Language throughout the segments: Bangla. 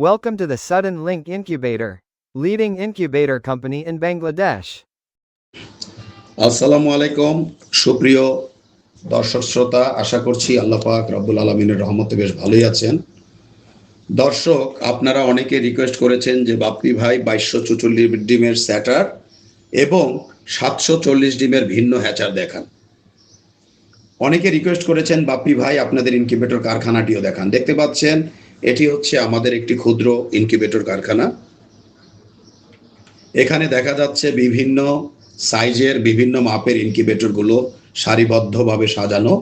Welcome to the Sudden Link Incubator, leading incubator company in Bangladesh. আসসালামু আলাইকুম সুপ্রিয় দর্শক শ্রোতা, আশা করছি আল্লাহ পাক রব্বুল আলমিনের রহমতে বেশ ভালোই আছেন। দর্শক, আপনারা অনেকে রিকোয়েস্ট করেছেন যে বাপ্পি ভাই 2244 ডিমের স্যাটার এবং 740 ডিমের ভিন্ন হ্যাচার দেখান। অনেকে রিকোয়েস্ট করেছেন বাপ্পি ভাই আপনাদের ইনকিউবেটর কারখানাটিও দেখান। দেখতে পাচ্ছেন এটি হচ্ছে আমাদের একটি ক্ষুদ্র ইনকিউবেটর কারখানা। এখানে দেখা যাচ্ছে বিভিন্ন সাইজের বিভিন্ন মাপের ইনকিউবেটরগুলো সারিবদ্ধভাবে সাজানো।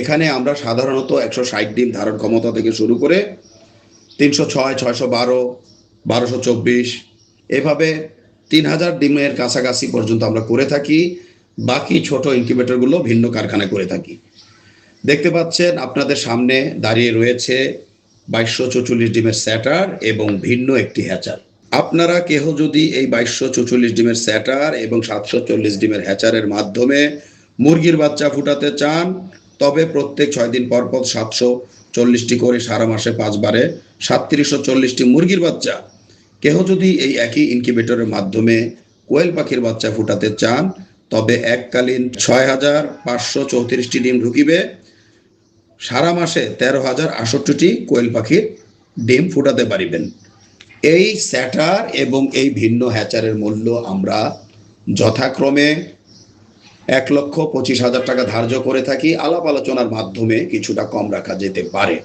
এখানে আমরা সাধারণত 160 ডিম ধারণ ক্ষমতা থেকে শুরু করে 306, 612, 1224 এভাবে 3000 ডিমের কাছাকাছি পর্যন্ত আমরা করে থাকি। বাকি ছোট ইনকিউবেটরগুলো ভিন্ন কারখানায় করে থাকি। দেখতে পাচ্ছেন আপনাদের সামনে দাঁড়িয়ে রয়েছে 2244 ডিমের স্যাটার এবং ভিন্ন একটি হ্যাচার। আপনারা কেহ যদি এই 2244 ডিমের স্যাটার এবং 740 ডিমের হ্যাচারের মাধ্যমে মুরগির বাচ্চা ফুটাতে চান, তবে প্রত্যেক 6 দিন পর পর 740টি করে সারা মাসে 5 বারে 3740টি মুরগির বাচ্চা। কেহ যদি এই একই ইনকিউবেটরের মাধ্যমে কোয়েল পাখির বাচ্চা ফুটাতে চান, তবে এককালীন 6534টি ডিম ঢুকিবে, সারা মাসে 13068টি কোয়েল পাখির ডিম ফুটাতে পারিবেন। এই স্যাটার এবং এই ভিন্ন হ্যাচারের মূল্য আমরা যথাক্রমে 1,25,000 টাকা ধার্য করে থাকি। আলাপ আলোচনার মাধ্যমে কিছুটা কম রাখা যেতে পারে।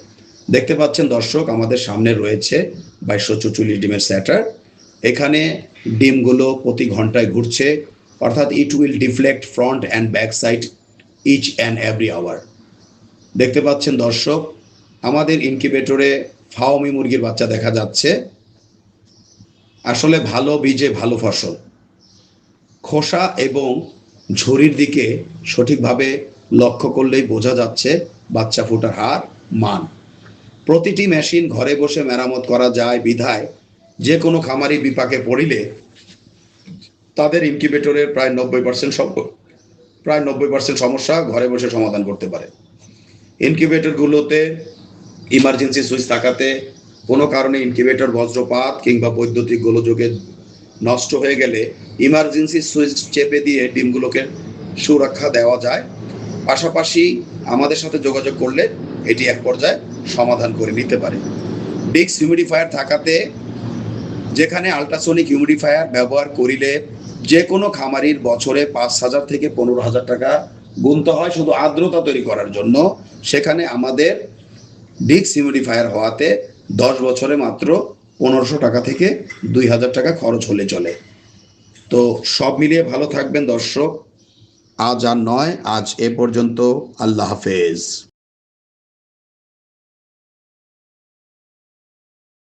দেখতে পাচ্ছেন দর্শক, আমাদের সামনে রয়েছে 2244 ডিমের স্যাটার। এখানে ডিমগুলো প্রতি ঘন্টায় ঘুরছে, অর্থাৎ it will deflect front and back side each and every hour. দেখতে পাচ্ছেন দর্শক, আমাদের ইনকিউবেটরে ফাওমি মুরগির বাচ্চা দেখা যাচ্ছে। আসলে ভালো বীজে ভালো ফসল। খোসা এবং ঝুরির দিকে সঠিকভাবে লক্ষ্য করলেই বোঝা যাচ্ছে বাচ্চা ফোটার হার, মান। প্রতিটি মেশিন ঘরে বসে মেরামত করা যায় বিধায় যে কোনো খামারি বিপাকে পড়িলে তাদের ইনকিউবেটরের প্রায় 90% সমস্যা ঘরে বসে সমাধান করতে পারে। ইনকিউবেটরগুলোতে ইমার্জেন্সি সুইচ থাকাতে কোনো কারণে ইনকিউবেটর বজ্রপাত কিংবা বৈদ্যুতিক গোলযোগে নষ্ট হয়ে গেলে ইমার্জেন্সি সুইচ চেপে দিয়ে ডিমগুলোকে সুরক্ষা দেওয়া যায়। পাশাপাশি আমাদের সাথে যোগাযোগ করলে এটি এক পর্যায়ে সমাধান করে নিতে পারে। ডিক্স হিউমিডিফায়ার থাকাতে যেখানে আল্ট্রাসোনিক হিউমিডিফায়ার ব্যবহার করিলে যে কোনো খামারির বছরে 5,000 থেকে 15,000 টাকা গুনতে হয় শুধু আর্দ্রতা তৈরি করার জন্য, সেখানে আমাদের ডিক্স হিউমিডিফায়ার হওয়াতে 10 বছরে মাত্র 1500 টাকা থেকে 2000 টাকা খরচ হলে চলে। তো সব মিলিয়ে ভালো থাকবেন দর্শক। আজ আর নয়, আজ এ পর্যন্ত। আল্লাহ হাফেজ।